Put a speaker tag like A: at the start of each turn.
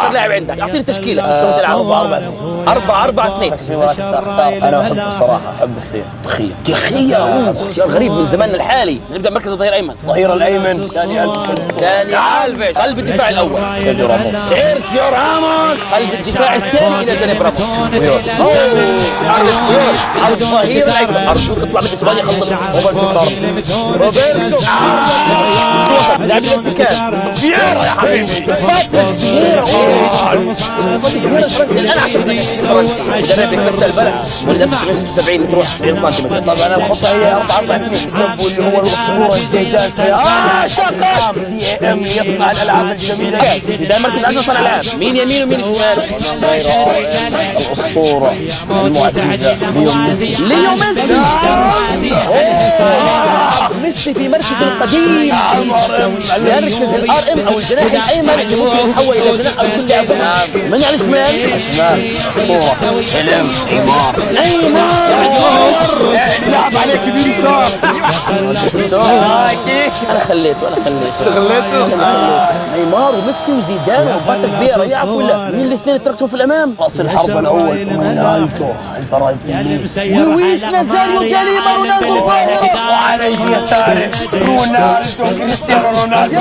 A: افضل لاعب عندك، اعطيني تشكيله شلون تلعب. 4-4-2.
B: في مراكز ساختار. انا احبه صراحه، احبه كثير. تخيل
A: اختيار غريب من زماننا الحالي. نبدا مركز الظهير ايمن.
B: الظهير الايمن داني
A: ألفيش. قلب الدفاع الاول
B: سيرجيو راموس.
A: قلب الدفاع الثاني الى جانب راموس كارلوس بيول. الظهير الايسر ارجوك اطلع من اسبانيا خلص. روبرتو لاعب الارتكاز
B: فييرا يا حبيبي.
A: باتريك فييرا. باتريك فييرا الفرنسي الان 10 فرنسي مدرب كريستال بالاس ولد 1976 تروح 90 سنتيمتر.
B: طبعا الخطه هي 4-4-2 جنبه اللي هو الاسطوره زيدان.
A: شقق
B: CAM يصنع الالعاب الجميله.
A: زيدان مركز 10 صانع العاب. مين يمين ومين شمال؟
B: الاسطوره المعجزه ليو ميسي.
A: ميسي في مركز القديم، مركز الRM او الجناح الايمن اللي ممكن يتحول الى جناح او كل لاعب. من على الشمال؟
B: اسطوره نيمار. لعب عليك بيسار.
A: انا خليته نيمار وميسي وزيدان وباتريك فييرا. يعرفوا ولا مين الاثنين اللي تركتهم في الامام؟
B: راس الحرب الاول رونالدو البرازيلي.
A: لويس نازاريو دي ليما رونالدو الظاهره.
B: وعليه يساره رونالدو كريستيانو رونالدو.